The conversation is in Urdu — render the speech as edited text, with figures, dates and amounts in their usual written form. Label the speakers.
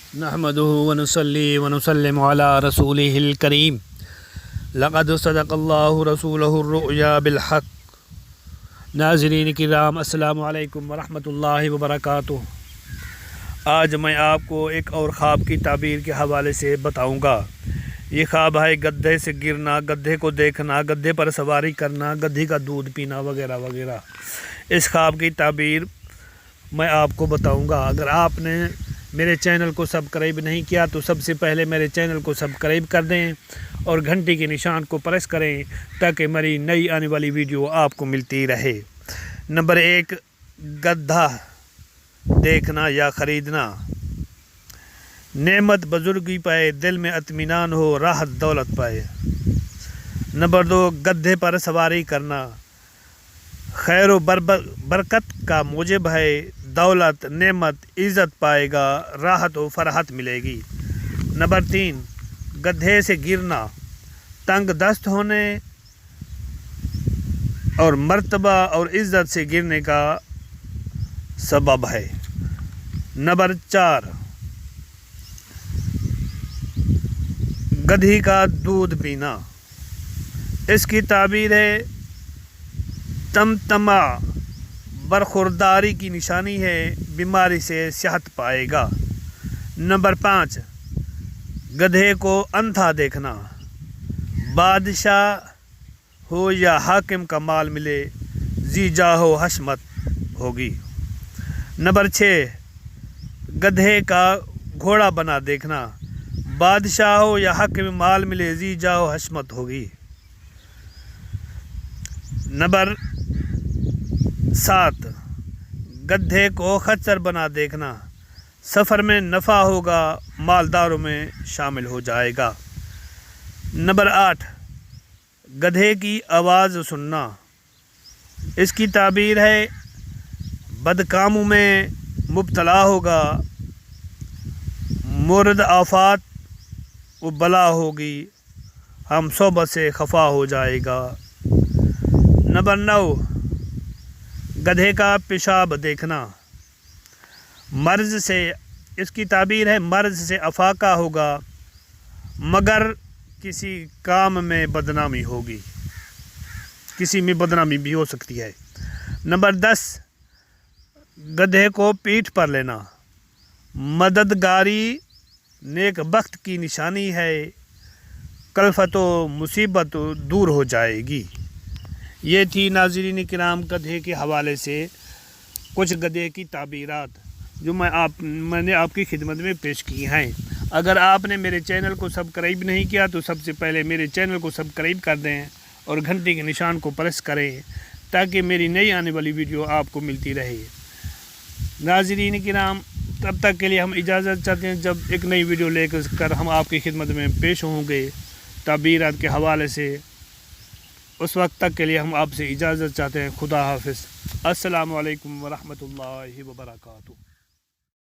Speaker 1: نحمده ونصلي ونسلم على رسوله الكريم لقد صدق الله رسوله الرؤيا بالحق۔ ناظرین کرام، السلام علیکم ورحمۃ اللہ وبرکاتہ۔ آج میں آپ کو ایک اور خواب کی تعبیر کے حوالے سے بتاؤں گا۔ یہ خواب ہے گدھے سے گرنا، گدھے کو دیکھنا، گدھے پر سواری کرنا، گدھے کا دودھ پینا وغیرہ وغیرہ۔ اس خواب کی تعبیر میں آپ کو بتاؤں گا۔ اگر آپ نے میرے چینل کو سبسکرائب نہیں کیا تو سب سے پہلے میرے چینل کو سبسکرائب کر دیں اور گھنٹی کے نشان کو پریس کریں تاکہ میری نئی آنے والی ویڈیو آپ کو ملتی رہے۔ نمبر 1، گدھا دیکھنا یا خریدنا۔ نعمت بزرگی پائے، دل میں اطمینان ہو، راحت دولت پائے۔ نمبر 2، گدھے پر سواری کرنا، خیر و برکت کا موجب ہے، دولت، نعمت، عزت پائے گا، راحت و فرحت ملے گی۔ نمبر 3، گدھے سے گرنا، تنگ دست ہونے اور مرتبہ اور عزت سے گرنے کا سبب ہے۔ نمبر 4، گدھی کا دودھ پینا۔ اس کی تعبیر ہے تمتما، برخورداری کی نشانی ہے، بیماری سے صحت پائے گا۔ نمبر 5، گدھے کو اندھا دیکھنا، بادشاہ ہو یا حاکم کا مال ملے، ذی جاہ و حشمت ہوگی۔ نمبر 6، گدھے کا گھوڑا بنا دیکھنا، بادشاہ ہو یا حاکم مال ملے، ذی جاہ و حشمت ہوگی۔ نمبر 7، گدھے کو خچر بنا دیکھنا، سفر میں نفع ہوگا، مالداروں میں شامل ہو جائے گا۔ نمبر 8، گدھے کی آواز سننا۔ اس کی تعبیر ہے بدکاموں میں مبتلا ہوگا، مورد آفات و بلا ہوگی، ہم صحبت سے خفا ہو جائے گا۔ نمبر 9، گدھے کا پیشاب دیکھنا، مرض سے، اس کی تعبیر ہے مرض سے افاقہ ہوگا، مگر کسی کام میں بدنامی ہوگی، کسی میں بدنامی بھی ہو سکتی ہے۔ نمبر 10، گدھے کو پیٹھ پر لینا، مددگاری نیک بخت کی نشانی ہے، کلفت و مصیبت دور ہو جائے گی۔ یہ تھی ناظرین کرام گدھے کے حوالے سے کچھ گدھے کی تعبیرات جو میں نے آپ کی خدمت میں پیش کی ہیں۔ اگر آپ نے میرے چینل کو سبسکرائب نہیں کیا تو سب سے پہلے میرے چینل کو سبسکرائب کر دیں اور گھنٹی کے نشان کو پریس کریں تاکہ میری نئی آنے والی ویڈیو آپ کو ملتی رہے۔ ناظرین کرام، تب تک کے لیے ہم اجازت چاہتے ہیں، جب ایک نئی ویڈیو لے کر ہم آپ کی خدمت میں پیش ہوں گے تعبیرات کے حوالے سے، اس وقت تک کے لیے ہم آپ سے اجازت چاہتے ہیں۔ خدا حافظ۔ السلام علیکم ورحمۃ اللہ وبرکاتہ۔